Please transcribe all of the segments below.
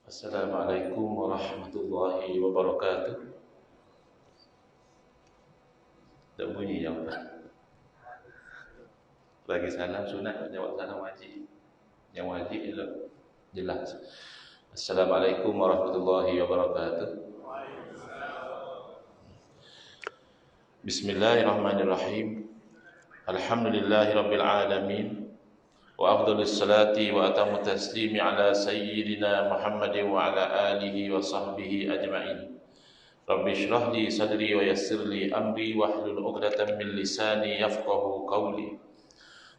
Assalamualaikum warahmatullahi wabarakatuh. Tak bunyi jawab. Bagi salam sunat, jawab salam wajib. Yang wajib ialah jelas. Assalamualaikum warahmatullahi wabarakatuh. Bismillahirrahmanirrahim. Alhamdulillahirabbil alamin. Wa afdhalus salati wa atamut taslimi ala sayyidina Muhammadin wa ala alihi wa sahbihi ajma'in. Rabbi shrah li sadri wa yassir li amri wahlul 'uqdatam min lisani yafqahu qawli.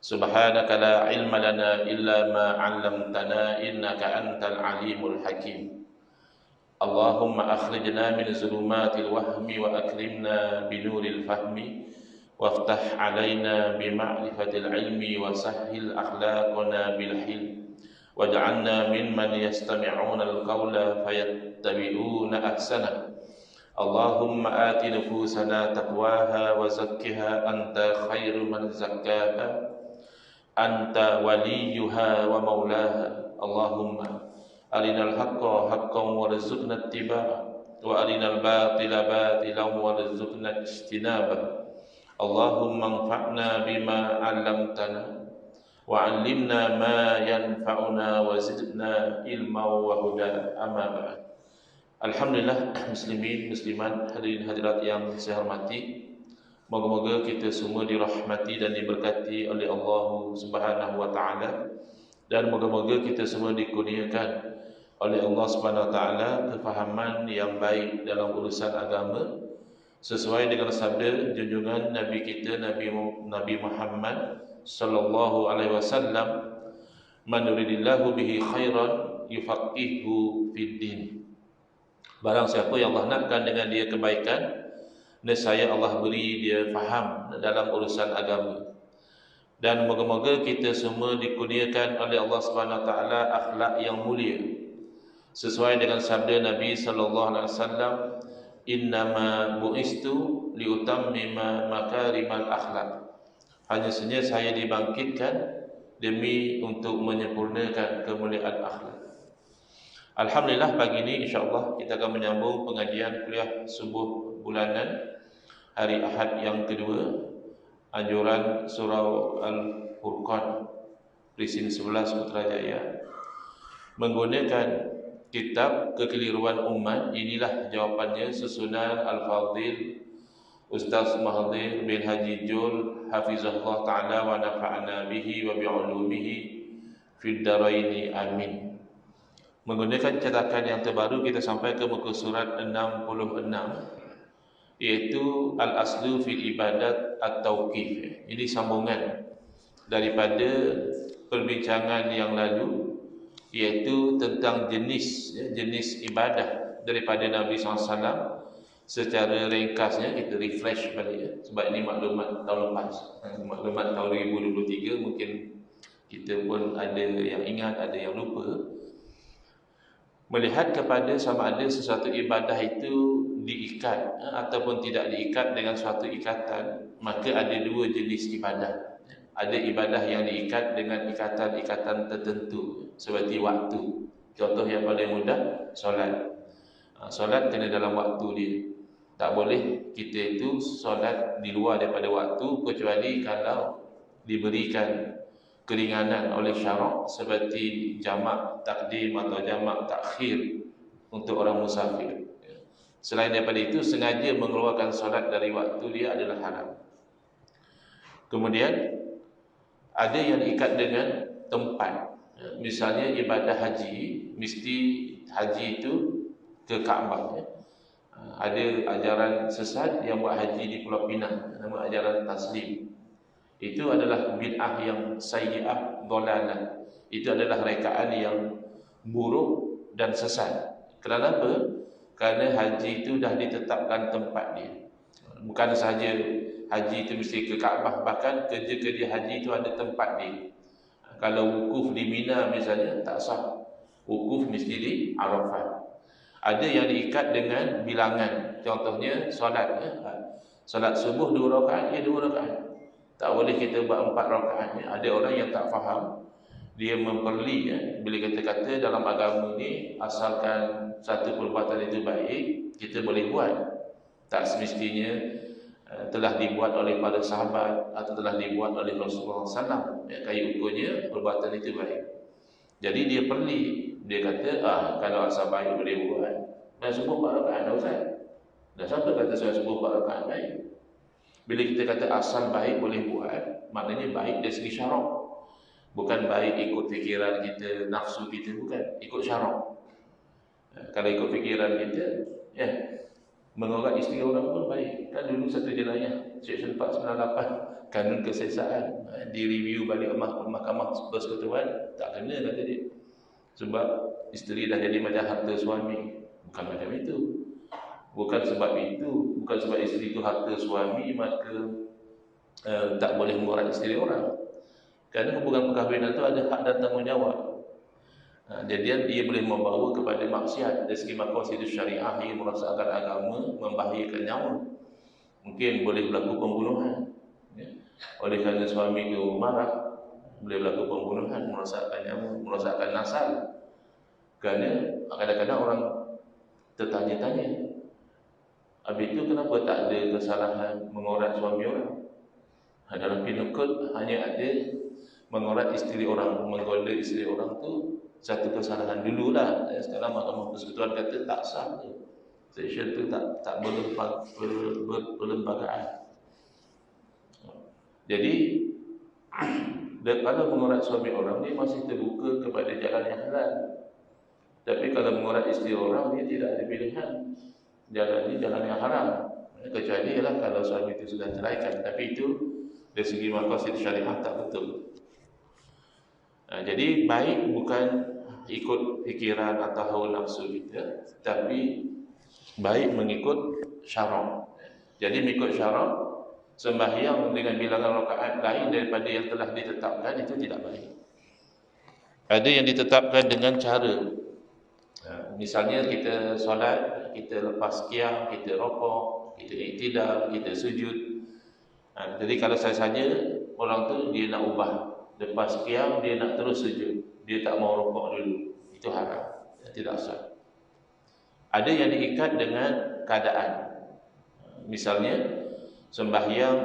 Subhanaka la ilma lana illa ma 'allamtana innaka antal alimul hakim. Allahumma akhrijna min zulumatil wahmi wa akrimna binuril fahmi waftah 'alaina bima'rifatil ilmi wa sahhil akhlaqana bil hilm waj'alna mimman yastami'una al-qawla fayattabi'una ahsana. Allahumma ati nufusana taqwaha wa zakkiha anta khairu man zakkaha anta waliyuha wa maulaha. Allahumma arinal haqqa haqqan warzuqna ittiba'a wa arinal batila batilan warzuqna ijtinaba. Allahumma anfa'na bima 'allamtana wa 'allimna ma yanfa'una wa zidna ilma wa huda. Amma ba'd. Alhamdulillah, muslimin, muslimat, hadirin hadirat yang saya hormati. Moga-moga kita semua dirahmati dan diberkati oleh Allah Subhanahu wa taala, dan moga-moga kita semua dikurniakan oleh Allah Subhanahu wa taala kefahaman yang baik dalam urusan agama sesuai dengan sabda junjungan Nabi kita Nabi Muhammad sallallahu alaihi wasallam, man yuridillahu bihi khairan yufaqihuhu fid din. Barang siapa yang Allah nakkan dengan dia kebaikan, nescaya Allah beri dia faham dalam urusan agama. Dan moga-moga kita semua dikurniakan oleh Allah Subhanahu wa taala akhlak yang mulia sesuai dengan sabda Nabi sallallahu alaihi wasallam, innama bu'istu liutammima makarimal akhlak. Hanya saja saya dibangkitkan demi untuk menyempurnakan kemuliaan akhlak. Alhamdulillah, pagi ini insyaAllah kita akan menyambung pengajian kuliah subuh bulanan hari Ahad yang kedua, anjuran surau Al-Furqan Risin 11 Putrajaya, menggunakan kitab Kekeliruan Umat. Inilah jawapannya susunan Al-Fadhil Ustaz Mahathir bin Haji Jul hafizahullah ta'ala wa nafa'ana bihi wa bi'ulumihi fid daraini amin. Menggunakan cetakan yang terbaru, kita sampai ke muka surat 66, iaitu Al-Aslu fil Ibadat At-Tauqif. Ini sambungan daripada perbincangan yang lalu, iaitu tentang jenis ibadah daripada Nabi SAW. Secara ringkasnya kita refresh balik, sebab ini maklumat tahun lepas, maklumat tahun 2023. Mungkin kita pun ada yang ingat, ada yang lupa. Melihat kepada sama ada sesuatu ibadah itu diikat ataupun tidak diikat dengan suatu ikatan, maka ada dua jenis ibadah. Ada ibadah yang diikat dengan ikatan-ikatan tertentu seperti waktu. Contoh yang paling mudah, solat. Solat kena dalam waktu dia. Tak boleh kita itu solat di luar daripada waktu, kecuali kalau diberikan keringanan oleh syarak seperti jamak takdim atau jamak takhir untuk orang musafir. Selain daripada itu, sengaja mengeluarkan solat dari waktu dia adalah haram. Kemudian ada yang diikat dengan tempat. Misalnya ibadah haji, mesti haji itu ke Kaabah. Ada ajaran sesat yang buat haji di Pulau Pinang, nama ajaran taslim. Itu adalah bid'ah yang sayyi'ah dhalalah. Itu adalah rekaan yang buruk dan sesat. Kenapa? Kerana haji itu dah ditetapkan tempat dia. Bukan sahaja haji itu mesti ke Kaabah, bahkan kerja-kerja haji itu ada tempat dia. Kalau wukuf di Mina misalnya, tak sah. Wukuf mesti di Arafah. Ada yang diikat dengan bilangan. Contohnya solat. Solat subuh 2 rakaat, 2 rakaat. Tak boleh kita buat 4 rakaatnya. Ada orang yang tak faham, dia memperli bila kata-kata dalam agama ni asalkan satu perbuatan itu baik, kita boleh buat. Tak semestinya telah dibuat oleh para sahabat atau telah dibuat oleh Rasulullah SAW. Kaya ukurnya perbuatan itu baik. Jadi dia perli, dia kata kalau asal baik boleh buat. Dan subuh 4 rakaat dah Ustaz. Dan siapa kata saya subuh 4 rakaat baik? Bila kita kata asal baik boleh buat, maknanya baik dari segi syarak. Bukan baik ikut fikiran kita, nafsu kita, bukan. Ikut syarak. Kalau ikut fikiran kita, mengorat isteri orang pun baik. Kan dulu satu jenayah, Seksyen 498, kanun kesesaan, direview balik Mahkamah Persekutuan, tak kena kata dia. Sebab isteri dah jadi macam harta suami. Bukan macam itu. Bukan sebab itu, bukan sebab isteri itu harta suami, maka tak boleh mengorat isteri orang. Kerana hubungan perkahwinan itu ada hak dan tanggungjawab. Jadi dia boleh membawa kepada maksiat dari segi maqasid syariah, ia merosakkan agama, membahayakan nyawa. Mungkin boleh berlaku pembunuhan. Oleh kerana suami itu marah, boleh berlaku pembunuhan, merosakkan nyawa, merosakkan nasal. Kerana kadang-kadang orang tertanya-tanya, habis itu kenapa tak ada kesalahan mengorat suami orang? Dalam Pinukut hanya ada mengorat isteri orang, menggoda isteri orang tu satu kesalahan dululah. Sekarang Mahkamah Persekutuan kata tak sah tu. Seksyen tu tak berlembagaan. Jadi kalau mengorat suami orang, dia masih terbuka kepada jalan yang halal. Tapi kalau mengorat isteri orang, dia tidak ada pilihan. Jalan ini jalan yang haram. Kecuali ialah kalau suami itu sudah ceraikan. Tapi itu dari segi maqasid syariah tak betul. Jadi baik bukan ikut fikiran atau hawa nafsu kita, tapi baik mengikut syarak. Jadi mengikut syarak, sembahyang dengan bilangan rakaat lain daripada yang telah ditetapkan itu tidak baik. Ada yang ditetapkan dengan cara, misalnya kita solat, kita lepas qiyam, kita rokok, kita iktidal, kita sujud. Jadi kalau saya saja, orang tu dia nak ubah, lepas qiyam dia nak terus sujud, dia tak mau rokok dulu, itu haram, tidak sah. Ada yang diikat dengan keadaan, misalnya sembahyang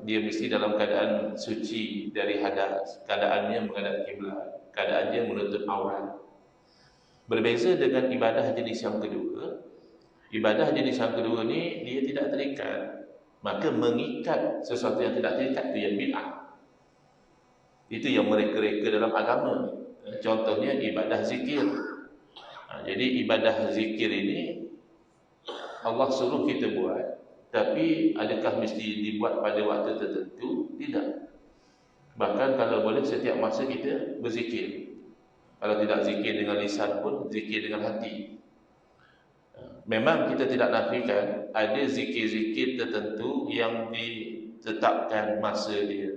dia mesti dalam keadaan suci dari hadas, keadaannya menghadap kiblat, keadaannya menutup aurat. Berbeza dengan ibadah jenis yang kedua. Ibadah jenis yang kedua ni dia tidak terikat. Maka mengikat sesuatu yang tidak terikat itu yang bid'ah. Itu yang mereka-reka dalam agama. Contohnya ibadah zikir. Jadi ibadah zikir ini Allah suruh kita buat, tapi adakah mesti dibuat pada waktu tertentu? Tidak. Bahkan kalau boleh setiap masa kita berzikir. Kalau tidak zikir dengan lisan pun zikir dengan hati. Memang kita tidak nafikan ada zikir-zikir tertentu yang ditetapkan masa dia,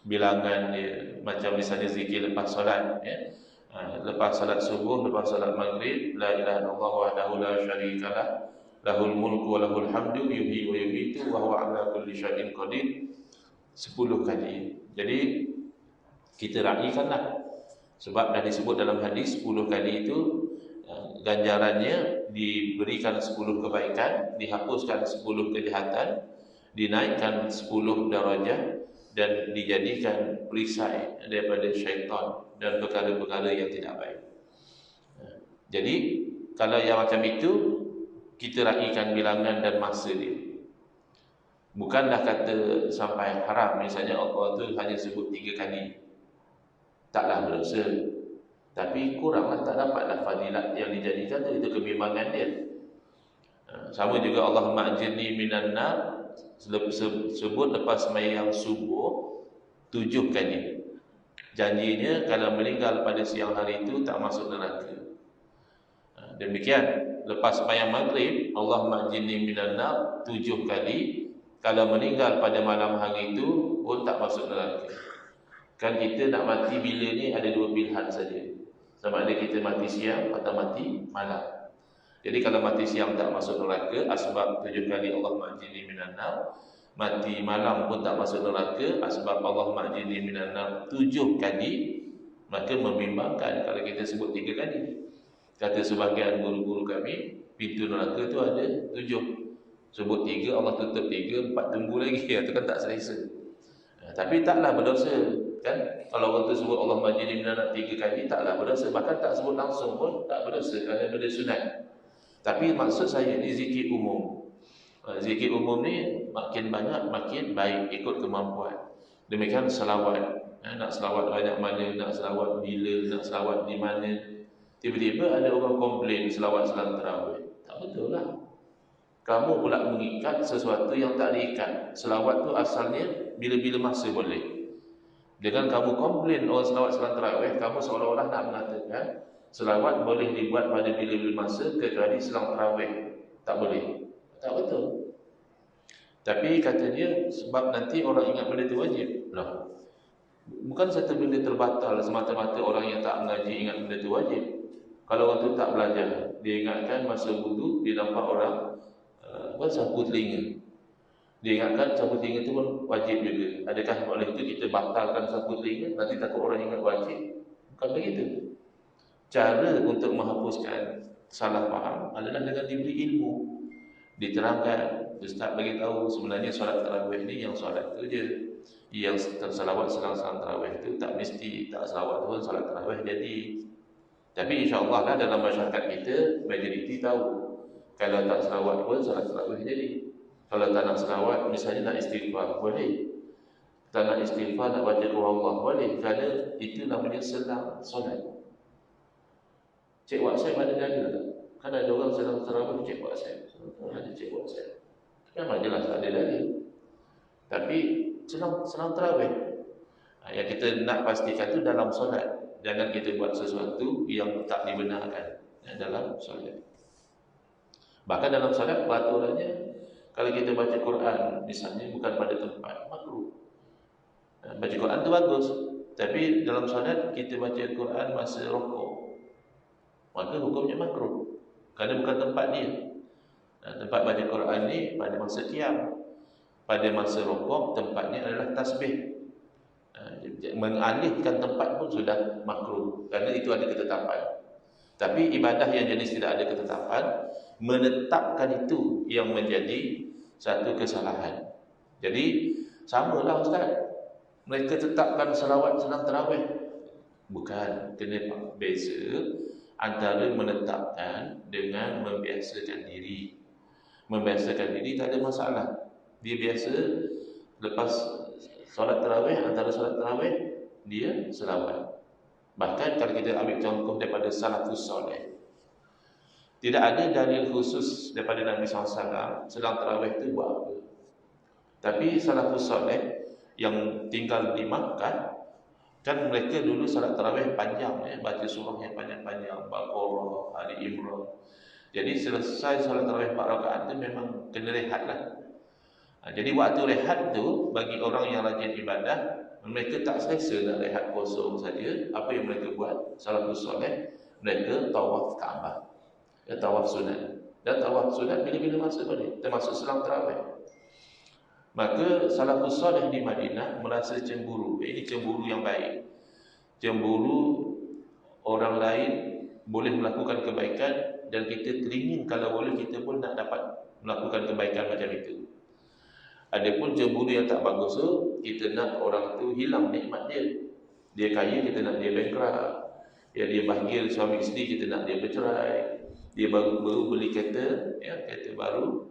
bilangan dia. Macam misalnya zikir lepas solat, lepas solat subuh, lepas solat maghrib, la ilaha illallah wahdahu la syarikalah, lahul mulku wa lahul hamdu, yuhyi wa yumiitu wa huwa ala kulli syai'in qadir, 10 kali. Jadi kita raikanlah. Sebab dah disebut dalam hadis 10 kali itu ganjarannya diberikan 10 kebaikan, dihapuskan 10 kejahatan, dinaikkan 10 darajat, dan dijadikan perisai daripada syaitan dan perkara-perkara yang tidak baik. Jadi kalau yang macam itu, kita raikan bilangan dan masa dia. Bukanlah kata sampai haram. Misalnya Allah tu hanya sebut 3 kali, taklah berdosa. Tapi kuranglah, tak dapatlah fadilat yang dijadikan itu kebimbangan dia. Sama juga Allahumma ajirni minan nar, sebut lepas sembahyang subuh 7 kali. Janjinya kalau meninggal pada siang hari itu tak masuk neraka. Demikian lepas sembahyang maghrib, Allahumma ajirni minan nar 7 kali. Kalau meninggal pada malam hari itu pun tak masuk neraka. Kan kita nak mati bila ni ada 2 pilihan saja. Sama ada kita mati siang atau mati malam. Jadi kalau mati siang tak masuk neraka, asbab 7 kali Allahumma ajirni minan nar. Mati malam pun tak masuk neraka, asbab Allahumma ajirni minan nar 7 kali. Maka membimbangkan kalau kita sebut 3 kali. Kata sebahagian guru-guru kami, pintu neraka tu ada 7. Sebut 3, Allah tutup 3, 4 tunggu lagi. Itu kan tak selesa. Tapi taklah berdosa kan. Kalau orang tu sebut Allah majid minanak 3 kali, taklah berdosa. Bahkan tak sebut langsung pun tak berdosa, kerana benda sunat. Tapi maksud saya ni zikir umum. Zikir umum ni makin banyak makin baik, ikut kemampuan. Demikian selawat. Nak selawat banyak mana, nak selawat bila, nak selawat di mana. Tiba-tiba ada orang komplain selawat salam tarawih. Tak betul lah. Kamu pula mengikat sesuatu yang tak diikat. Selawat tu asalnya bila-bila masa boleh. Dengan kamu komplain orang selawat salam tarawih, kamu seolah-olah nak mengatakan selawat boleh dibuat pada bila-bila masa kecuali selang tarawih. Tak boleh. Tak betul. Tapi kata dia sebab nanti orang ingat benda tu wajib. Lah. Bukan satu benda terbatal semata-mata orang yang tak mengaji ingat benda tu wajib. Kalau orang tu tak belajar, dia ingatkan masa wudu dia nampak orang sapu telinga. Dia ingatkan sapu telinga tu pun wajib juga. Adakah oleh itu kita batalkan sapu telinga? Nanti takut orang ingat wajib? Bukan begitu. Cara untuk menghapuskan salah faham adalah dengan diberi ilmu. Diterangkan, Ustaz bagi tahu sebenarnya solat tarawih ni yang solat tu je. Yang selawat selang-selang tarawih tu tak mesti, tak selawat pun solat tarawih jadi. Tapi insya-Allah lah dalam masyarakat kita majoriti tahu kalau tak selawat pun solat tarawih jadi. Kalau tak nak selawat, misalnya nak istighfar boleh. Tak nak istighfar, nak baca doa Allah boleh. Kerana itu namanya selang solat. Cek WhatsApp ada jaga tak? Kan ada orang sedang tarawih cek WhatsApp. Ada cek WhatsApp. Memang jelas tak ada dalil. Tapi selang tarawih. Yang kita nak pastikan tu dalam solat. Jangan kita buat sesuatu yang tak dibenarkan dalam solat. Bahkan dalam solat peraturannya kalau kita baca Quran misalnya bukan pada tempat makruh. Baca Quran tu bagus. Tapi dalam solat kita baca Quran masa rukuk, maka hukumnya makruh. Kerana bukan tempat dia. Tempat baca Quran ni pada masa qiyam. Pada masa rukuk tempatnya adalah tasbih. Mengalihkan tempat pun sudah makruh. Kerana itu ada ketetapan. Tapi ibadah yang jenis tidak ada ketetapan, menetapkan itu yang menjadi satu kesalahan. Jadi samalah Ustaz. Mereka tetapkan selawat senang tarawih. Bukan, kena beza antara menetapkan dengan membiasakan diri. Membiasakan diri tak ada masalah. Dia biasa lepas solat tarawih, antara solat tarawih dia selawat. Bahkan kalau kita ambil contoh daripada salafus soleh, tidak ada dalil khusus daripada Nabi SAW selang tarawih itu buat apa. Tapi salafus soleh yang tinggal di Makkah, kan mereka dulu salat tarawih panjang, baca surah yang panjang-panjang, Baqarah, Ali Imran. Jadi selesai salat tarawih 4 rakaat tu memang kena rehat lah. Jadi waktu rehat tu bagi orang yang rajin ibadah, mereka tak selesa nak rehat kosong saja. Apa yang mereka buat? Salafus soleh, mereka tawaf Kaabah. Tawaf sunat. Dan tawaf sunat bila-bila masa boleh, termasuk selang tarawih. Maka salafus soleh di Madinah merasa cemburu. Ini cemburu yang baik. Cemburu orang lain boleh melakukan kebaikan dan kita teringin kalau boleh kita pun nak dapat melakukan kebaikan macam itu. Adapun cemburu yang tak bagus tu, kita nak orang tu hilang nikmat dia. Dia kaya, kita nak dia bankrupt. Ya, dia bahagia suami isteri, kita nak dia bercerai. Dia baru beli kereta, kereta baru.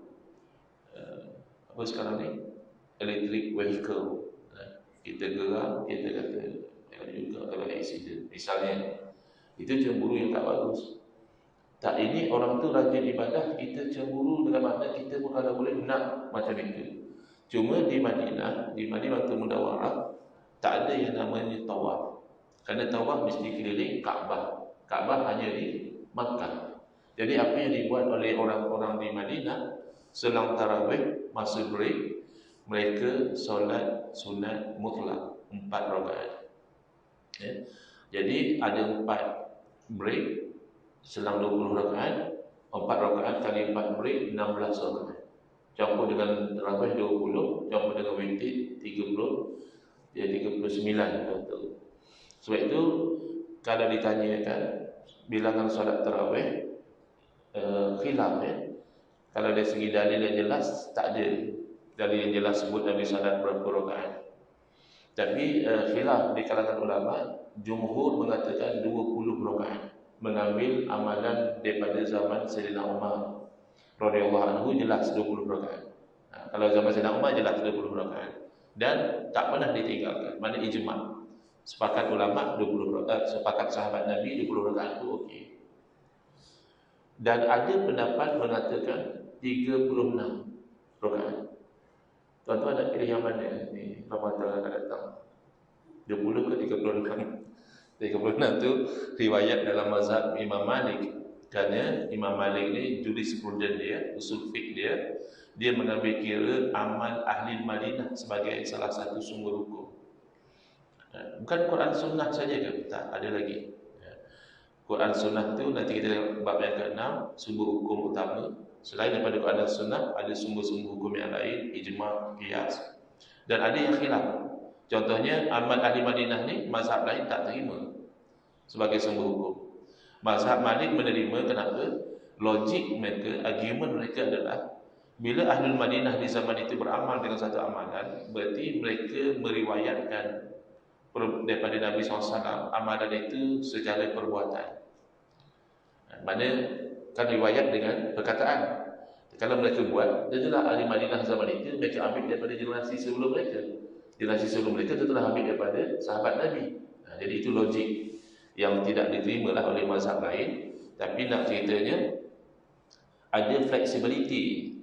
Apa sekarang ni? Electric vehicle. Kita geram, kita kata jangan juga kalau accident. Misalnya, itu cemburu yang tak bagus. Tak, ini orang tu rajin ibadah, kita cemburu dengan makna kita pun kalau boleh nak macam itu. Cuma di Madinah Madinatul Munawwarah tak ada yang namanya tawaf. Kerana tawaf mesti keliling Kaabah. Kaabah hanya di Makkah. Jadi apa yang dibuat oleh orang-orang di Madinah selang tarawih masa break, mereka solat sunat mutlak 4 rakaat. Jadi ada 4 break selang 20 rakaat, 4 rakaat kali 4 break 16 rakaat. Campur dengan tarawih 20, campur dengan witir 30, dia 39 betul. Sebab itu kalau ditanyakan bilangan solat tarawih, khilaf ya. Kalau dari segi dalil yang jelas, tak ada dalil yang jelas sebut Nabi solat berapa rakaat. Tapi khilaf di kalangan ulama, jumhur mengatakan 20 rakaat, mengambil amalan daripada zaman Sayyidina Umar radhiyallahu anhu, jelas 20 rakaat. Kalau zaman Sayyidina Umar jelas 20 rakaat dan tak pernah ditinggalkan. Mana ijma'. Sepakat ulama 20 rakaat, sepakat sahabat Nabi 20 rakaat itu okey. Dan ada pendapat mengatakan 36 rakaat. Tuan-tuan nak pilih yang mana ni? Ramadan akan datang 20 ke 36? 36 tu riwayat dalam mazhab Imam Malik. Kerana Imam Malik ni jurisprudens dia, usul fiqh dia mengambil kira amal ahli Madinah sebagai salah satu sumber hukum. Bukan Quran Sunnah saja ke? Tak, ada lagi. Quran Sunnah tu nanti kita tengok bab yang ke-6, sumber hukum utama. Selain daripada Quran dan Sunnah, ada sumber-sumber hukum yang lain, ijma', qiyas, dan ada yang khilaf. Contohnya amal ahli Madinah ni mazhab lain tak terima sebagai sumber hukum. Mazhab Malik menerima. Kenapa? Logik mereka, argument mereka adalah bila Ahlul Madinah di zaman itu beramal dengan satu amalan, berarti mereka meriwayatkan daripada Nabi SAW amalan itu secara perbuatan. Mana kan riwayat dengan perkataan. Kalau mereka buat, dia adalah ahli Madinah zaman itu, mereka ambil daripada generasi sebelum mereka. Generasi sebelum mereka itu telah ambil daripada sahabat Nabi. Jadi itu logik yang tidak diterimalah oleh mazhab lain. Tapi nak ceritanya, ada flexibility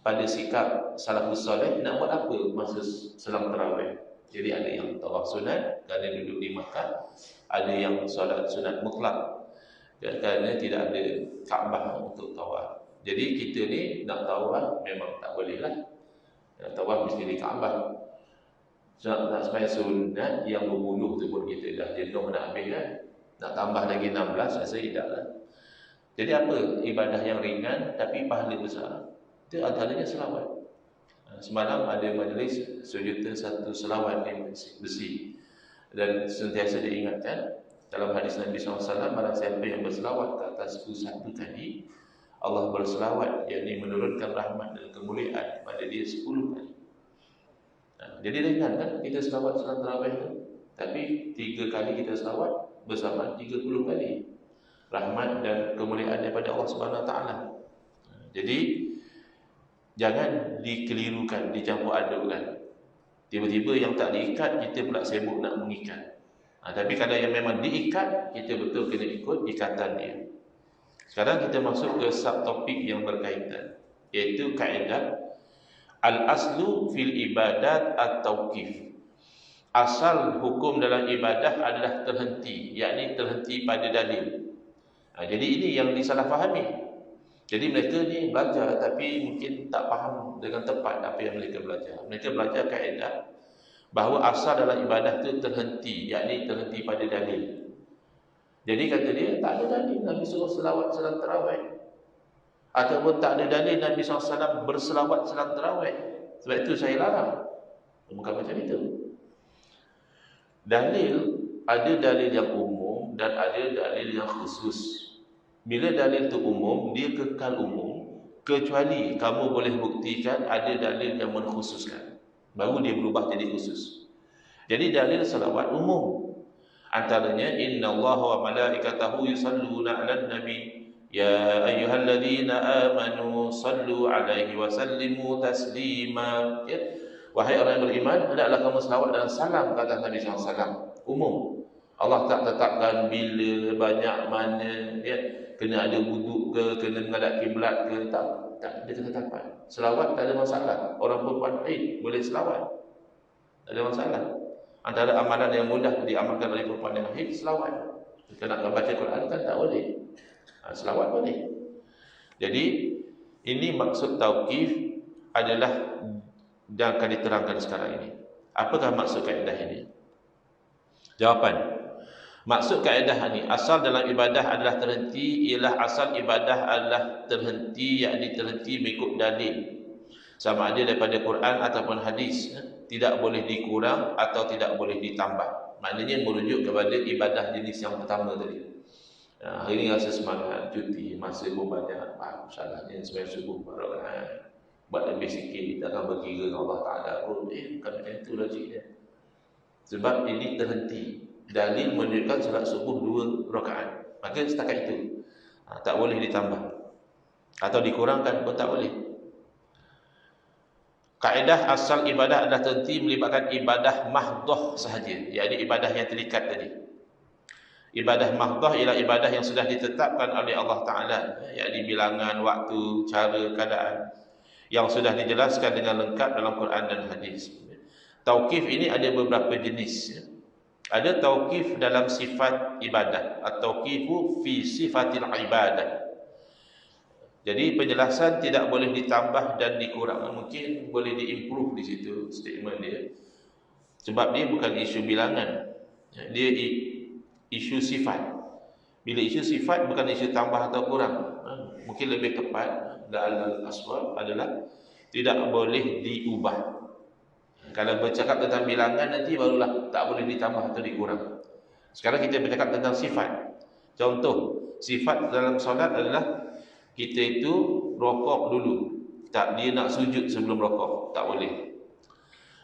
pada sikap salafus soleh nak buat apa masa selang tarawih. Jadi ada yang tawaf sunat kerana duduk di Makkah, ada yang solat sunat mutlak kerana tidak ada Kaabah untuk tawaf. Jadi kita ni nak tawaf memang tak boleh lah. Nak tawaf mesti di Kaabah. Nak sembahyang sunat yang berbuluh tu pun kita dah jenuh nak habis kan. Nak tambah lagi 16, rasa tidak lah. Jadi apa ibadah yang ringan tapi pahala besar? Itu antaranya selawat. Semalam ada majlis sejuta satu selawat di Besi. Dan sentiasa diingatkan dalam hadis Nabi SAW, barang siapa yang berselawat ke atasku satu kali, Allah berselawat, yakni menurunkan rahmat dan kemuliaan pada dia 10 kali. Jadi ringan kan kita selawat salat tarawih tu. Tapi 3 kali kita selawat bersama 30 kali rahmat dan kemuliaan daripada Allah Subhanahu Wa Taala. Jadi jangan dikelirukan, dicampur adukkan. Tiba-tiba yang tak diikat, kita pula sibuk nak mengikat. Tapi kalau yang memang diikat, kita betul kena ikut ikatan dia. Sekarang kita masuk ke subtopik yang berkaitan, iaitu kaedah al-aslu fil ibadat at-tauqif. Asal hukum dalam ibadah adalah terhenti, yakni terhenti pada dalil. Jadi ini yang disalahfahami. Jadi mereka ni belajar tapi mungkin tak faham dengan tepat apa yang mereka belajar. Mereka belajar kaedah bahawa asal dalam ibadah itu terhenti, yakni terhenti pada dalil. Jadi kata dia, tak ada dalil Nabi suruh selawat salat tarawih, ataupun tak ada dalil Nabi SAW berselawat salat tarawih, sebab itu saya larang. Bukan macam itu. Dalil, ada dalil yang umum dan ada dalil yang khusus. Bila dalil itu umum, dia kekal umum, kecuali kamu boleh buktikan ada dalil yang mengkhususkan, baru dia berubah jadi khusus. Jadi dalil selawat umum, antaranya innallaha wa malaikatahu yusalluna 'alan nabi ya ayyuhalladzina amanu sallu 'alaihi wa sallimu taslima. Wahai orang yang beriman, hendaklah kamu selawat dan salam ke atas Nabi SAW. Umum. Allah tak tetapkan bila, banyak mana, kena ada wuduk ke, kena menghadap kiblat ke, tak ada ketetapan. Selawat tak ada masalah. Orang perempuan haid boleh selawat, tak ada masalah. Antara amalan yang mudah diamalkan oleh perempuan yang haid, selawat. Kita nak baca Quran kan tak boleh, selawat boleh. Jadi ini maksud tauqif adalah yang akan diterangkan sekarang ini. Apakah maksud kaedah ini? Jawapan, maksud kaedah ini, asal dalam ibadah adalah terhenti, ialah asal ibadah adalah terhenti, yakni terhenti mengikut dalil, sama ada daripada Quran ataupun hadis. Tidak boleh dikurang atau tidak boleh ditambah. maknanya merujuk kepada ibadah jenis yang pertama tadi. Hari ini rasa semangat, cuti, masa pun banyak, salahnya sembahyang subuh barokan, buat lebih sikit, tak akan berkira dengan Allah Ta'ala pun. Bukan macam itu logiknya. Sebab ini terhenti. Dalil menunjukkan solat subuh 2 rakaat. Maka setakat itu. Tak boleh ditambah. Atau dikurangkan pun tak boleh. Kaedah asal ibadah adalah terhenti melibatkan ibadah mahdoh sahaja. Iaitu ibadah yang terikat tadi. Ibadah mahdoh ialah ibadah yang sudah ditetapkan oleh Allah Ta'ala. Iaitu bilangan, waktu, cara, keadaan. Yang sudah dijelaskan dengan lengkap dalam Quran dan hadis. Tauqif ini ada beberapa jenis. Ada tauqif dalam sifat ibadah, atau tauqifu fi sifatil ibadah. Jadi penjelasan tidak boleh ditambah dan dikurang. Mungkin boleh diimprove di situ statement dia. Sebab dia bukan isu bilangan. Dia isu sifat. Bila isu sifat bukan isu tambah atau kurang. Mungkin lebih tepat dalam aswab adalah tidak boleh diubah. Kalau bercakap tentang bilangan nanti barulah tak boleh ditambah atau dikurang. Sekarang kita bercakap tentang sifat. Contoh, sifat dalam solat adalah kita itu rokok dulu. Tak, dia nak sujud sebelum rokok, tak boleh.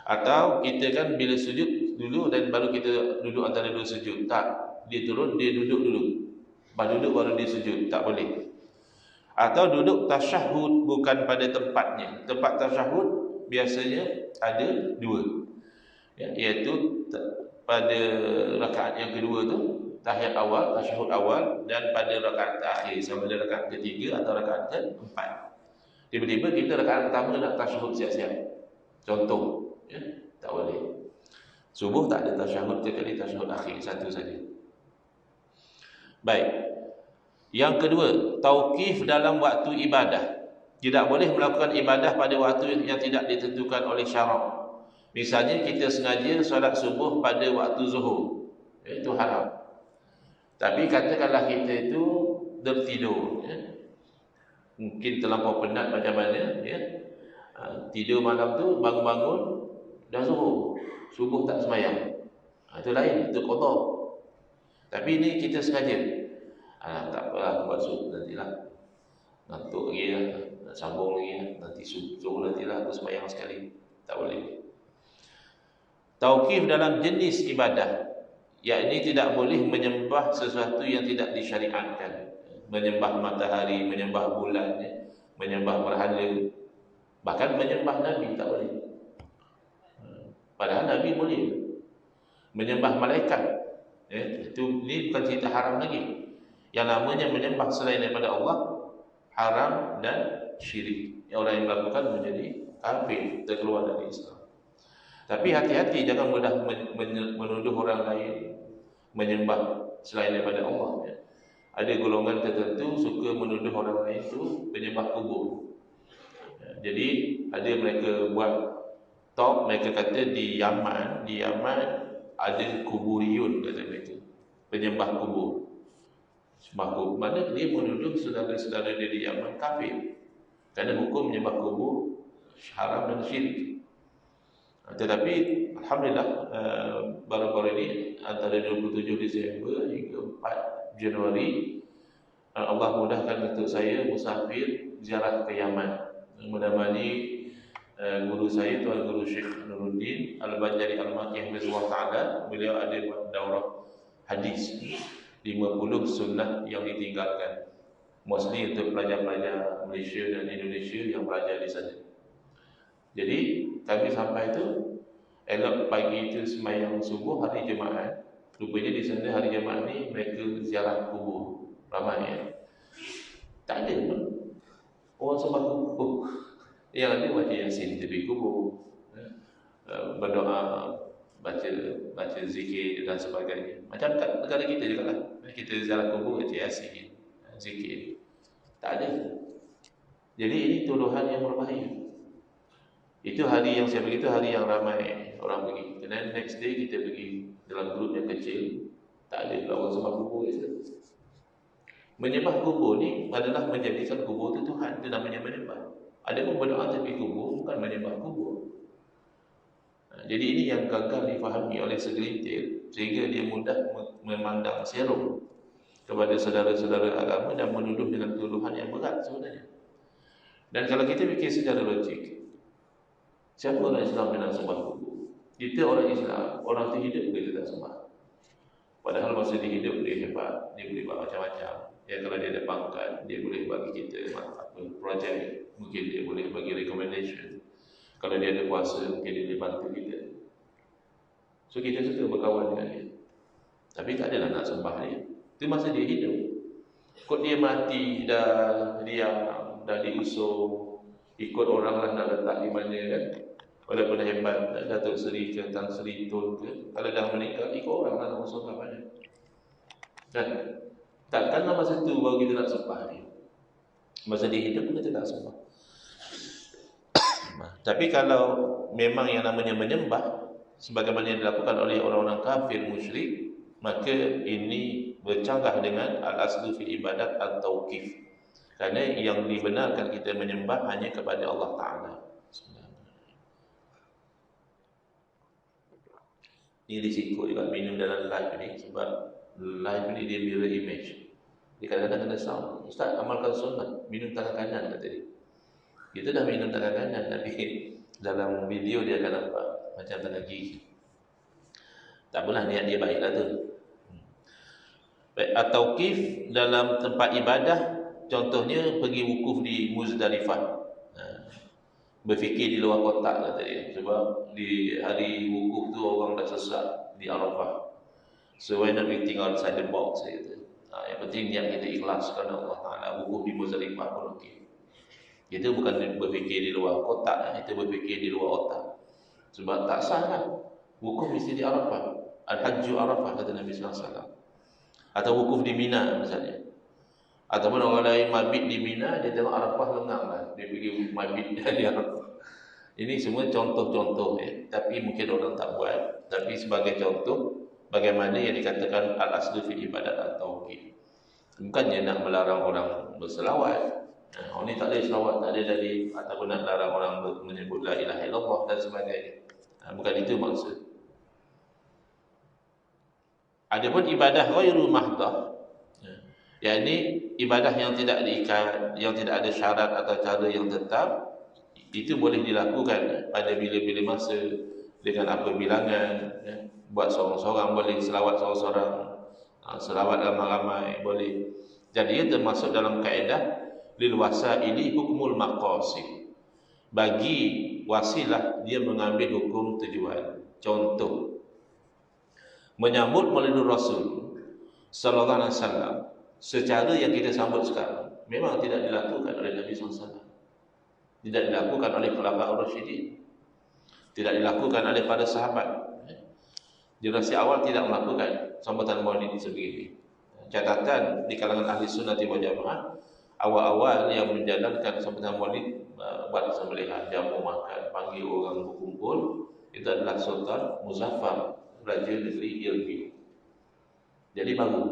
Atau kita kan bila sujud dulu dan baru kita duduk antara dua sujud. Tak, dia turun, dia duduk dulu. Baru duduk baru dia sujud, tak boleh. Atau duduk tasyahud bukan pada tempatnya. Tempat tasyahud biasanya ada 2, iaitu pada rakaat yang kedua tu tahiyat awal, tasyahud awal, dan pada rakaat akhir sama ada rakaat ketiga atau rakaat keempat. Tiba-tiba kita rakaat pertama nak tasyahud siap-siap. Contoh, tak boleh. Subuh tak ada tasyahud sekali, tasyahud akhir satu saja. Baik. Yang kedua, tauqif dalam waktu ibadah. Tidak boleh melakukan ibadah pada waktu yang tidak ditentukan oleh syarak. Misalnya kita sengaja solat subuh pada waktu zuhur. Itu haram. Tapi katakanlah kita itu tertidur. Mungkin terlampau penat macam mana. Tidur malam tu, bangun-bangun, dah zuhur. Subuh tak sembahyang. Itu lain, itu qada. Tapi ini kita sengaja. Tak apalah, buat subuh nantilah. Ngantuk lagi lah, nak sambung lagi lah. Nanti subuh nantilah aku sembahyang sekali. Tak boleh. Tauqif dalam jenis ibadah, yakni tidak boleh menyembah sesuatu yang tidak disyariatkan. Menyembah matahari, menyembah bulan, menyembah berhala, bahkan menyembah Nabi tak boleh. Padahal Nabi boleh. Menyembah malaikat, ini bukan cerita haram lagi. Yang namanya menyembah selain daripada Allah haram dan syirik. Orang yang melakukan menjadi kafir, terkeluar dari Islam. Tapi hati-hati, jangan mudah menuduh orang lain menyembah selain daripada Allah. Ada golongan tertentu suka menuduh orang lain itu penyembah kubur. Jadi ada mereka buat talk, mereka kata di Yaman ada kuburiyun, kata mereka, penyembah kubur. Mana dia menuduh saudara-saudara dia di Yaman kafir, kerana hukum menyembah kubur haram dan syirik. Tetapi alhamdulillah, baru-baru ini antara 27 Disember hingga 4 Januari Allah mudahkan untuk saya musafir ziarah ke Yaman, menemani guru saya, Tuan Guru Syekh Nuruddin Al-Banjari Al-Maqih Bismillah Ta'ala. Beliau ada buat daurah hadis 50 sunnah yang ditinggalkan, mostly untuk pelajar-pelajar Malaysia dan Indonesia yang belajar di sana. Jadi kami sampai tu, elok pagi itu sembahyang subuh hari Jumaat. Rupanya di sana hari Jumaat ni mereka ziarah kubur ramai. Tak ada pun orang sembah kubur. Yang ada baca Yasin tepi kubur, berdoa, baca zikir dan sebagainya. Macam kat negara kita juga lah. Kita ziarah kubur, baca Yasin, zikir. Tak ada. Jadi ini tuduhan yang berbahaya. Itu hari yang saya pergi, itu hari yang ramai orang pergi. Dan next day kita pergi dalam grup yang kecil, tak ada orang sembah kubur. Menyembah kubur ni adalah menjadikan kubur itu Tuhan. Itu namanya menyembah. Ada pun berdoa tepi kubur, bukan menyembah kubur. Jadi ini yang gagal difahami oleh segelintir sehingga dia mudah memandang serong kepada saudara-saudara agama dan menuduh dengan tuduhan yang berat sebenarnya. Dan kalau kita fikir secara logik, siapa orang Islam yang nak sembah kubur? Kita orang Islam, orang tu hidup boleh tak sembah. Padahal masa dia hidup dia hebat, dia boleh buat macam-macam. Ya, kalau dia ada pangkat, dia boleh bagi kita projek, mungkin dia boleh bagi recommendation. Kalau dia ada kuasa, mungkin dia boleh bantu kita. So kita suka berkawan dengan dia. Tapi tak adalah nak sembah dia. Itu masa dia hidup. Kok dia mati dah diam, dah diusung, ikut orang lah nak letak di mana kan. Walaupun hebat, Datuk Seri ke, Tan Sri Tun ke, kalau dah meninggal, ikut orang lah nak usung kat mana. Kan? Takkanlah masa tu baru kita nak sembah dia. Masa dia hidup kita tak sembah. Tapi kalau memang yang namanya menyembah sebagaimana yang dilakukan oleh orang-orang kafir musyrik, maka ini bercanggah dengan al-aslu fi ibadat at-tauqif. Kerana yang dibenarkan kita menyembah hanya kepada Allah Ta'ala. Ini risiko juga minum dalam live ni, sebab live ni dia mirror image. Dia kadang-kadang kena sound. Ustaz, amalkan sunnah, minum tangan kanan kata dia. Kita dah minum tangan kanan, tapi dalam video dia akan nampak macam tangan kiri. Tak apalah, niat dia baiklah tu. Baik, at-tauqif dalam tempat ibadah, contohnya pergi wukuf di Muzdalifah. Berfikir di luar kotak kata dia. Sebab di hari wukuf tu orang dah sesat di Arafah. So why not we think outside the box kata. Yang penting niat kita ikhlas kerana Allah Ta'ala. Wukuf di Muzdalifah pun okey. Kita bukan berfikir di luar kotak, kita berfikir di luar otak. Sebab tak sah lah. Wukuf mesti di Arafah. Al-Hajju Arafah kata Nabi SAW. Atau wukuf di Mina misalnya. Ataupun orang lain mabit di Mina, dia tengok Arafah lengang lah. Dia pergi mabit di Arafah. Ini semua contoh-contoh tapi mungkin orang tak buat. Tapi sebagai contoh, bagaimana yang dikatakan al-aslu fi ibadat at-tauqif. Bukannya nak melarang orang berselawat. Orang ni tak ada selawat, tak ada dalil, ataupun nak larang orang menyebut la ilaha illallah dan sebagainya. Bukan itu maksud. Adapun ibadah ghairu mahdah, yakni ibadah yang tidak diikat, yang tidak ada syarat atau cara yang tetap, itu boleh dilakukan pada bila-bila masa dengan apa bilangan. Buat seorang-seorang boleh, selawat seorang-seorang, selawat ramai-ramai boleh. Jadi ia termasuk dalam kaedah lil wasaili hukmul maqasid. Bagi wasilah dia mengambil hukum tujuan. Contoh, menyambut Maulidul Rasul sallallahu alaihi wasallam secara yang kita sambut sekarang memang tidak dilakukan oleh Nabi SAW. Tidak dilakukan oleh Khulafaur Rasyidin. Tidak dilakukan oleh para sahabat. Generasi awal tidak melakukan sambutan Maulid sebegini. Catatan di kalangan ahli sunnah wal jamaah, awal-awal yang menjalankan sambutan Maulid, buat sembelihan, jamu makan, panggil orang berkumpul, itu adalah Sultan Muzaffar, Raja Negeri Irbil. Jadi baru.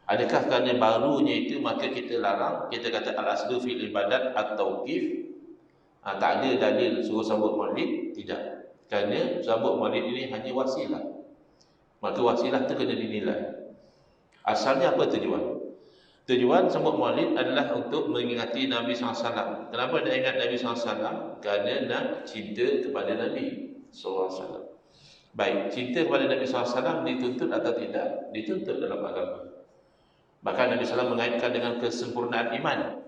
Adakah kerana barunya itu maka kita larang, kita kata al-aslu fil ibadat at-tauqif? Tak ada dalil suruh sambut Maulid? Tidak. Kerana sambut Maulid ini hanya wasilah. Maka wasilah itu kena dinilai. Asalnya apa tujuan? Tujuan sambut Maulid adalah untuk mengingati Nabi SAW. Kenapa nak ingat Nabi SAW? Kerana nak cinta kepada Nabi SAW. Baik, cinta kepada Nabi SAW dituntut atau tidak? Dituntut dalam agama. Bahkan Nabi SAW mengaitkan dengan kesempurnaan iman.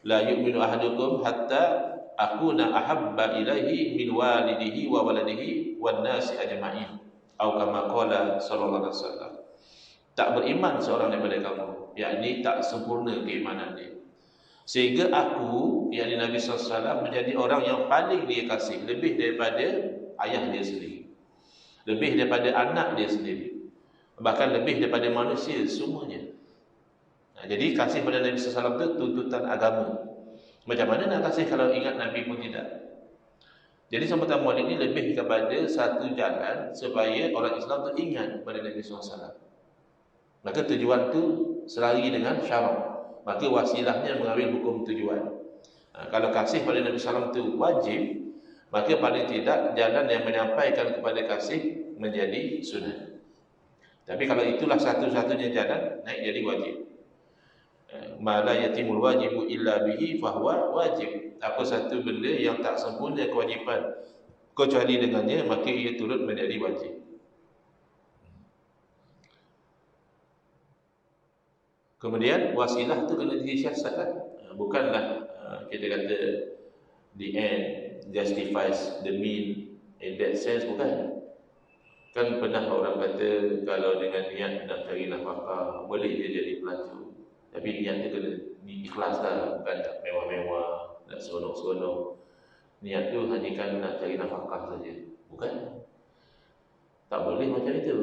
La yu'minu ahadukum hatta akuna ahabba ilaihi min walidihi wa waladihi wan nasi ajma'in. Atau kama qala sallallahu alaihi wasallam. Tak beriman seorang daripada kamu, yakni tak sempurna keimanan dia. Sehingga aku, yakni Nabi SAW, menjadi orang yang paling dia kasih, lebih daripada ayah dia sendiri, lebih daripada anak dia sendiri, bahkan lebih daripada manusia semuanya. Jadi kasih pada Nabi SAW itu tuntutan agama. Macam mana nak kasih kalau ingat Nabi pun tidak? Jadi sambutan Maulid ini lebih kepada satu jalan supaya orang Islam itu ingat pada Nabi SAW. Maka tujuan itu selari dengan syarak. Maka wasilahnya mengambil hukum tujuan. Kalau kasih pada Nabi SAW itu wajib, maka paling tidak jalan yang menyampaikan kepada kasih menjadi sunnah. Tapi kalau itulah satu-satunya jalan, naik jadi wajib. Ma la yatimul wajibu illa bihi fahuwa wajib. Apa satu benda yang tak sempurna kewajipan kecuali dengannya, maka ia turut menjadi wajib. Kemudian wasilah tu kena disiasatkan. Bukanlah kita kata the end justifies the mean, in that sense bukan. Kan pernah orang kata kalau dengan niat nak cari nafkah boleh dia jadi pelacur. Tapi niat dia kena ikhlas lah, bukan tak mewah-mewah, nak seronok-seronok. Niat tu hanya kan nak cari nafkah saja. Bukan. Tak boleh macam itu.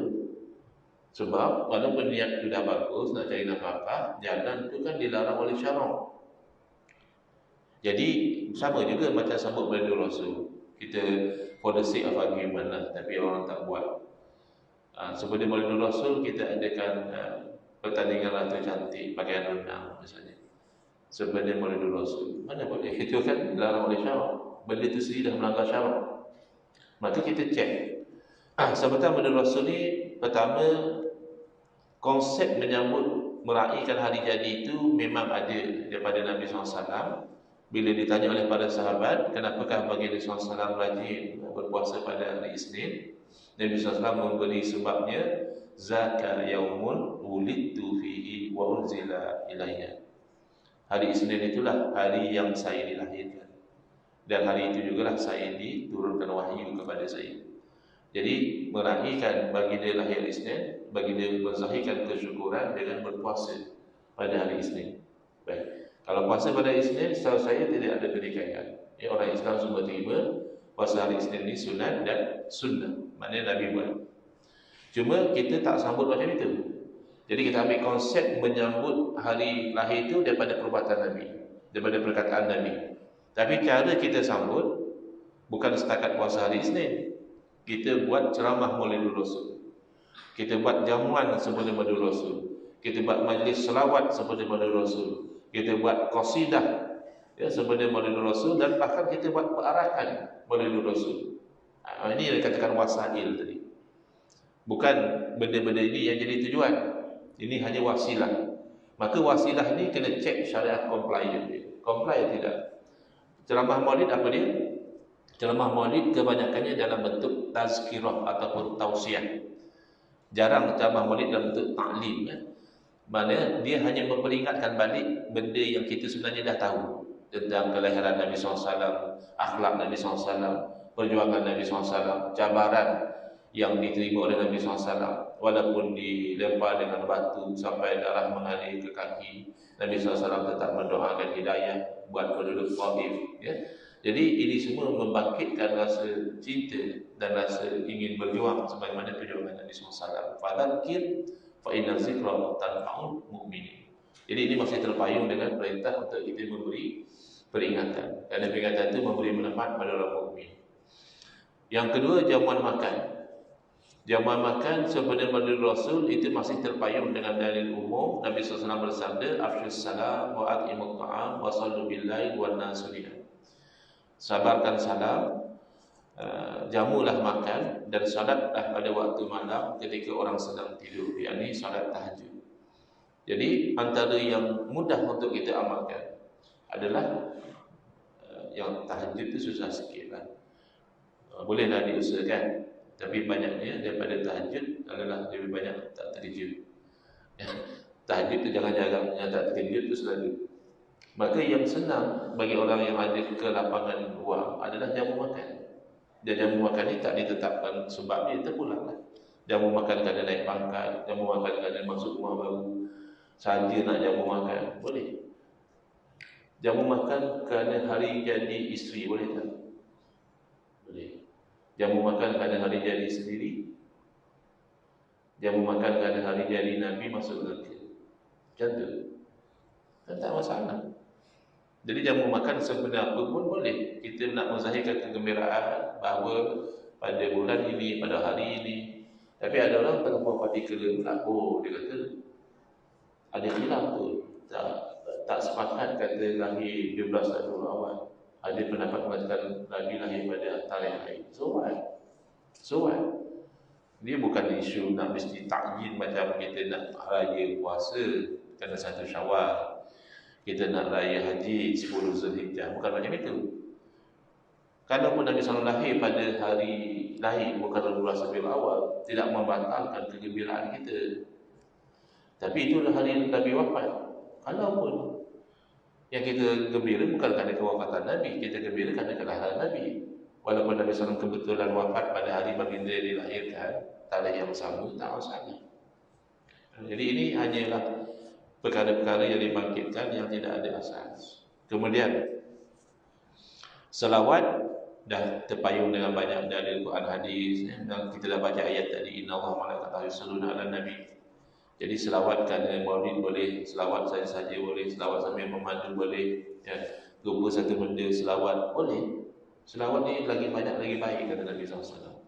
Sebab walaupun niat tu dah bagus nak cari nafkah, jalan tu kan dilarang oleh syarak. Jadi sama juga macam sambut Maulid Rasul. Kita for the sake of argument lah, tapi orang tak buat. Seperti Maulid Rasul kita adakan pertandingan ratu cantik pakaian renang misalnya. Sebenarnya Maulid Rasul mana boleh, itu kan dilarang oleh syarak. Benda itu sendiri dah melanggar syarak. Maka kita cek sebenarnya Maulid Rasul ni, pertama konsep menyambut meraihkan hari jadi itu memang ada daripada Nabi SAW. Bila ditanya oleh para sahabat, kenapakah bagi Nabi SAW rajin berpuasa pada hari Isnin, Nabi SAW memberi sebabnya, Zaka yaumun wulidtu fihi wa unzila ilayya. Hari Isnin itulah hari yang saya dilahirkan, dan hari itu jugalah saya diturunkan wahyu kepada saya. Jadi meraihkan bagi dia lahir Isnin, bagi dia menzahirkan kesyukuran dengan berpuasa pada hari Isnin. Baik. Kalau puasa pada Isnin, setahu saya tidak ada kenikaian. Orang Islam semua terima puasa hari Isnin ini sunat dan sunnah. Maknanya Nabi buat. Cuma kita tak sambut macam itu. Jadi kita ambil konsep menyambut hari lahir itu daripada perbuatan Nabi, daripada perkataan Nabi. Tapi cara kita sambut bukan setakat puasa hari Isnin. Kita buat ceramah Maulid Rasul, kita buat jamuan sebelum Maulid Rasul, kita buat majlis selawat sebelum Maulid Rasul, kita buat qasidah sebelum Maulid Rasul, dan bahkan kita buat perarakan Maulid Rasul. Ini yang dikatakan wasail tadi. Bukan benda-benda ini yang jadi tujuan. Ini hanya wasilah. Maka wasilah ini kena cek syariat compliant dia. Comply tidak? Ceramah Maulid apa dia? Ceramah Maulid kebanyakannya dalam bentuk tazkirah ataupun tausiah. Jarang ceramah Maulid dalam bentuk ta'lim. Mana dia hanya memperingatkan balik benda yang kita sebenarnya dah tahu tentang kelahiran Nabi SAW, akhlak Nabi SAW, perjuangan Nabi SAW, cabaran yang diterima oleh Nabi SAW, walaupun dilempar dengan batu sampai darah mengalir ke kaki, Nabi SAW tetap mendoakan hidayah buat penduduk Taif. Jadi ini semua membangkitkan rasa cinta dan rasa ingin berjuang sebagaimana perjuangan Nabi SAW. Fadzakir fa inna dzikra tanfa'ul mu'minin. Jadi ini masih terpayung dengan perintah untuk kita memberi peringatan. Kerana peringatan itu memberi manfaat pada orang mukmin. Yang kedua, jamuan makan. Jamuan makan sebenarnya Maulid Rasul itu masih terpayung dengan dalil umum. Nabi SAW bersabda, Afshus salam wa at'imut ta'am wa sallu billahi wa nasu niyam. Sabarkan salam, jamulah makan, dan salatlah pada waktu malam ketika orang sedang tidur, yakni salat tahajud. Jadi antara yang mudah untuk kita amalkan adalah yang tahajud itu susah sikit lah. Bolehlah diusahakan, tapi banyaknya daripada tahajud adalah lebih banyak tak terkejut. Tahajud itu jangan jarang, yang tak terkejut itu selalu. Maka yang senang bagi orang yang ada kelapangan wang adalah jamu makan. Dan jamu makan ini tak ditetapkan sebab dia terpulanglah. Jamu makan kerana naik pangkat, jamu makan kerana masuk rumah baru, saja nak jamu makan, boleh. Jamu makan kerana hari jadi isteri, boleh tak? Boleh. Jamu makan kerana hari jadi sendiri, jamu makan kerana hari jadi Nabi masuk neraka, macam tu kan tak masalah. Jadi jamu makan sebenarnya apa pun boleh. Kita nak menzahirkan kegembiraan bahawa pada bulan ini, pada hari ini. Tapi ada orang terlampau partikular pula. Dia kata ada khilaf tu, tak sepakat kata lahir 12 Rabiul Awal. Ada pendapat mengatakan Nabi lahir pada tarikh lain. So what? Dia bukan isu nak mesti takyin macam kita nak raya puasa kena 1 Syawal, kita nak raya haji 10 Zulhijjah, bukan macam itu. Kalaupun Nabi SAW lahir pada hari lahir bukan bulan Rabiul Awal, tidak membatalkan kegembiraan kita. Tapi itulah hari Nabi wafat. Kalaupun yang kita gembira bukan kerana kewafatan Nabi, kita gembira kerana kelahiran Nabi. Walaupun Nabi SAW kebetulan wafat pada hari baginda dilahirkan, tarikh yang sama, tak masalah. Jadi ini hanyalah perkara-perkara yang dibangkitkan yang tidak ada asas. Kemudian selawat dah terpayung dengan banyak dalil Quran hadis. Kita dah baca ayat tadi, innallaha wa malaikatahu yusholluna 'alan nabi. Jadi selawatkan maulid boleh, selawat saja boleh, selawat sambil memandu boleh, ya. Lupa satu benda selawat boleh. Selawat ni lagi banyak lagi baik kata Nabi SAW.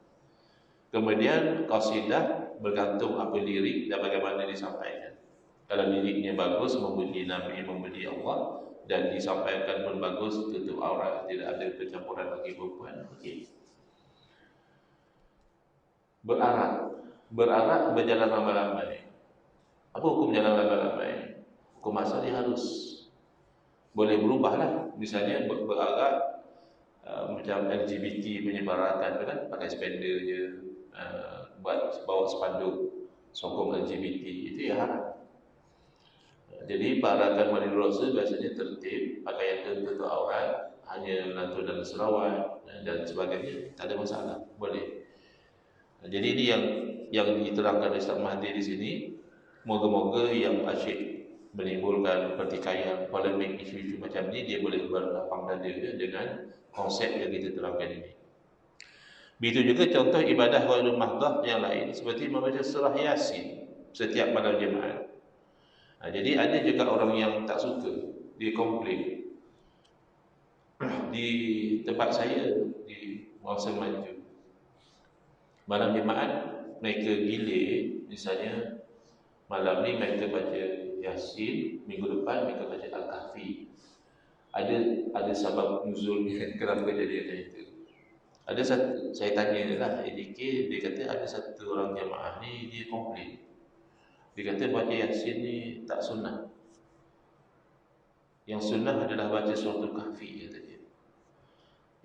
Kemudian qasidah bergantung apa lirik dan bagaimana disampaikan. Kalau liriknya bagus, memuji Nabi, memuji Allah, dan disampaikan pun bagus, tutup aurat, tidak ada pencampuran laki perempuan, okey. Berarak berjalan ramai-ramai. Apa hukum jalan ramai-ramai? Hukum asal dia harus boleh berubah lah. Misalnya berarak macam LGBT menyebarakan tu kan, pakai spender je, bawa spanduk sokong LGBT, itu ya haram. Jadi perakan wali rosa biasanya tertib, pakaian tertutup aurat, hanya lantun dan selawat dan sebagainya, tak ada masalah, boleh. Jadi ini yang diterangkan oleh Ustaz Mahdi di sini. Moga-moga yang asyik menimbulkan pertikaian, polemik, isu-isu macam ni, dia boleh berlapang dada dengan konsep yang kita terangkan ini. Begitu juga contoh ibadah ghairul mahdah yang lain, seperti membaca surah Yasin setiap malam Jumaat. Jadi ada juga orang yang tak suka, dia komplain. Di tempat saya di Mawasa Maju, malam Jumaat mereka gilir, misalnya malam ni mereka baca Yasin, minggu depan mereka baca Al-Kahfi. Ada sebab nuzulnya kenapa jadi itu. Ada satu, saya tanya dia lah, ADK, dia kata ada satu orang jemaah ni dia komplain. Dia kata baca Yasin ni tak sunnah. Yang sunnah adalah baca surah Al-Kahfi, kata dia.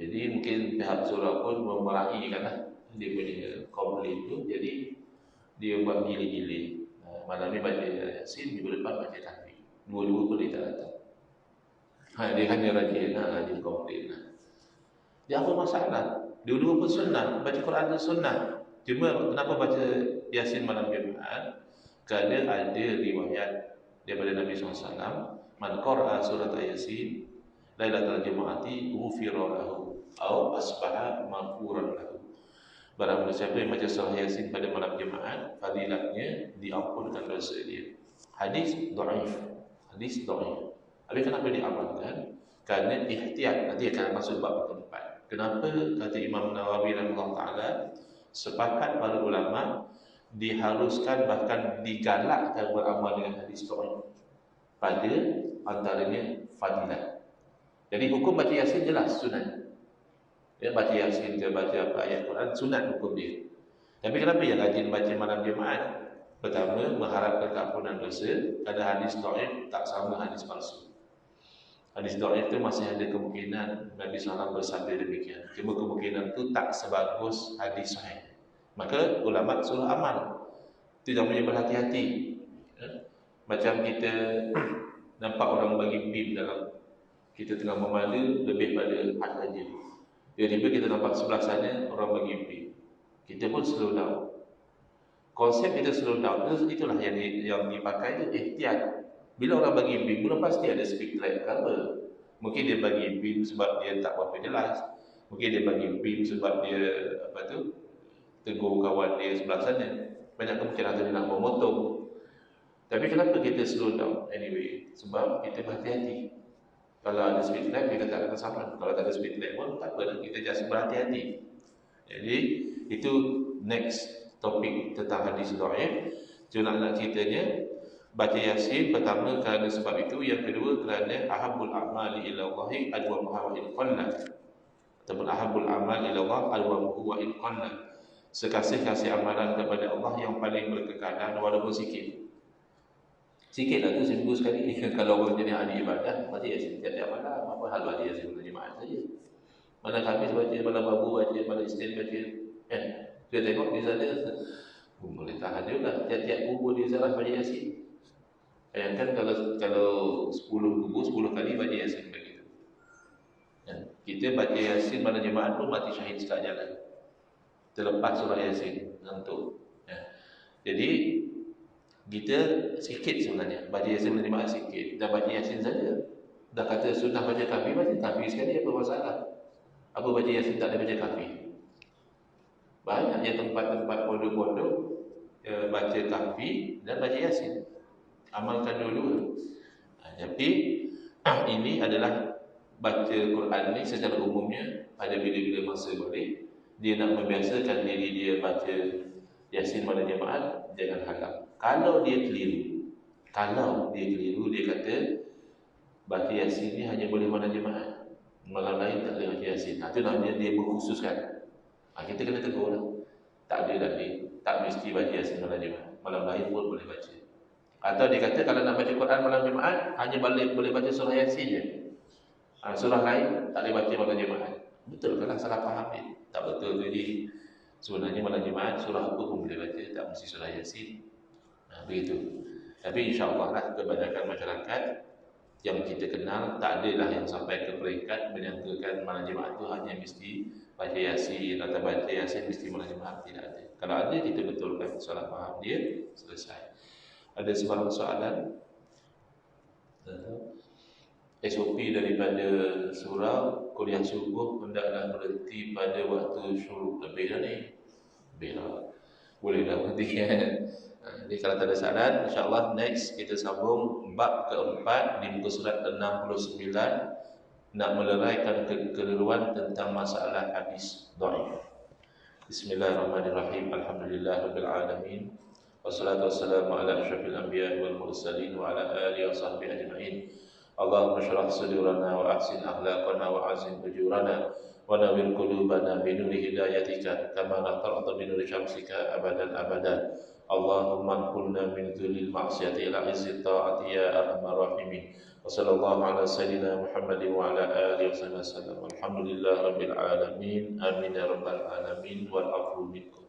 Jadi mungkin pihak surah pun memeraihkan lah dia punya komplain tu. Jadi dia buat gila-gila. Malam ni baca Yasin, minggu depan baca Kahfi. Dua-dua pun dia tak datang. Dia hanya rajin komplain lah. Dia apa masalah? Dua-dua pun sunnah, baca Quran tu sunnah. Cuma kenapa baca Yasin malam Jumaat? Kerana ada riwayat daripada Nabi SAW, man qara'a surat Yasin lailatul jumu'ati ghufira lahu aw asbaha maghfuran lahu. Barang siapa yang baca surah Yasin pada malam Jumaat, fadilatnya diampunkan dosa dia. Hadis dhaif. Hadis dhaif. Habis kenapa diamalkan? Kerana ihtiyat. Nanti akan masuk bab keempat. Kenapa kata Imam Nawawi rahimahullah taala sepakat para ulama diharuskan bahkan digalakkan beramal dengan hadis dhaif pada antaranya fadilat. Jadi hukum baca Yasin jelas sunat. Dia baca Yasin, dia baca apa ayat Quran, sunat hukum dia. Tapi kenapa yang rajin baca malam Jumaat? Pertama, mengharapkan keampunan dosa. Ada hadis dhaif tak sama hadis palsu. Hadis dhaif itu masih ada kemungkinan Nabi SAW bersabda demikian. Cuma kemungkinan itu tak sebagus hadis sahih. Maka ulama suruh amal. Itu yang punya berhati-hati. Macam kita nampak orang bagi bim dalam, kita tengah memandu lebih pada had saja. Tiba-tiba kita nampak sebelah sana orang bagi bim. Kita pun slow down. Konsep kita slow down itulah yang dipakai itu ihtiyat. Bila orang bagi bim, belum pasti ada speed light cover. Mungkin dia bagi bim sebab dia tak berapa jelas. Mungkin dia bagi bim sebab dia tegur kawan dia sebelah sana. Banyak kemungkinan dia nak memotong. Tapi kenapa kita slow down anyway? Sebab kita berhati-hati. Kalau ada speed light, kita tak akan sama. Kalau tak ada speed light pun tak apa, kita just berhati-hati. Jadi itu next topik tentang hadis dhaif. Cuma nak ceritanya, baca Yasin pertama kerana sebab itu, yang kedua kerana ahabbul a'mali ila Allahi adwamuha wa in qalla. Ataupun ahabbul a'mali ila Allah adwamuhu wa in qalla. sekasih-kasih amalan kepada Allah yang paling berkekalan walaupun sikit. Sikit lah tu seminggu sekali. Kalau orang jadi ahli ibadah, baca Yasin tiap-tiap malam. Apa hal baca Yasin berjemaah saja. Malam Khamis baca, malam Rabu baca, malam Isnin baca. Kita tengok di sana, boleh tahan juga. Tiap-tiap kubur di sana baca Yasin. Bayangkan kalau 10 kubur, 10 kali baca Yasin begitu. Kita baca Yasin malam jemaah pun mati syahid sekali jalan. Terlepas surah Yasin untuk. Jadi kita sikit sebenarnya baca Yasin berjemaah sikit. Dah baca Yasin saja. Dah kata sunnah baca kafi, baca kafi sekali, apa masalah? Apa baca Yasin tak ada baca kafi? Banyak je tempat-tempat pondok-pondok baca kafi dan baca Yasin. Amalkan dulu. Tapi ini adalah baca Quran ni secara umumnya pada bila-bila masa boleh. Dia nak membiasakan diri dia baca Yasin pada jemaah, jangan halang. Kalau dia keliru, dia kata baca Yasin ni hanya boleh pada jemaah, malam lain tak boleh baca Yasin. Itu namanya dia berkhususkan. Kita kena tegur lah. Tak ada lagi, tak mesti baca Yasin malam jemaah, malam lain pun boleh baca. Atau dia kata kalau nak baca Quran malam jemaah hanya boleh baca surah Yasin je. Surah lain tak boleh baca malam jemaah. Betul ke lah, salah faham dia? Tak betul. Jadi sebenarnya malam jemaah surah apa pun boleh baca, tak mesti surah Yasin. Begitu. Tapi insya-Allah lah kebanyakan masyarakat yang kita kenal tak adalah yang sampai ke peringkat menyangkakan malam jemaah itu hanya mesti baca Yasin atau baca Yasin mesti malam jemaah. Tidak ada. Kalau ada kita betulkan salah faham dia, selesai. Ada sebarang soalan? SOP daripada surau kuliah subuh hendaklah berhenti pada waktu syuruk. Lebih dah ni. Lebih lah. Boleh dah berhenti kan. Jadi kalau tak ada soalan, insyaAllah next kita sambung bab keempat di muka surat 69, nak meleraikan kekeliruan tentang masalah hadis dhaif. Bismillahirrahmanirrahim. Alhamdulillahirabbil alamin. Wassalatu wassalamu ala asyrafil anbiya'i wal mursalin wa ala alihi wa sahbihi ajma'in. Allahumma syrah sudurana wa ahsin akhlaqana wa azim ujurana wa nawwir qulubana bi nuri hidayatika kama natarada bi nuri syamsika abadan abadan. Allahumma anqulna min dhulil ma'siyati ila izzi ta'ati ya arhamar rahimin. Wa sallallahu ala sayyidina Muhammadin wa ala alihi wa sallam. Alhamdulillah rabbil alamin. Amin ya rabbal alamin wal afu minkum.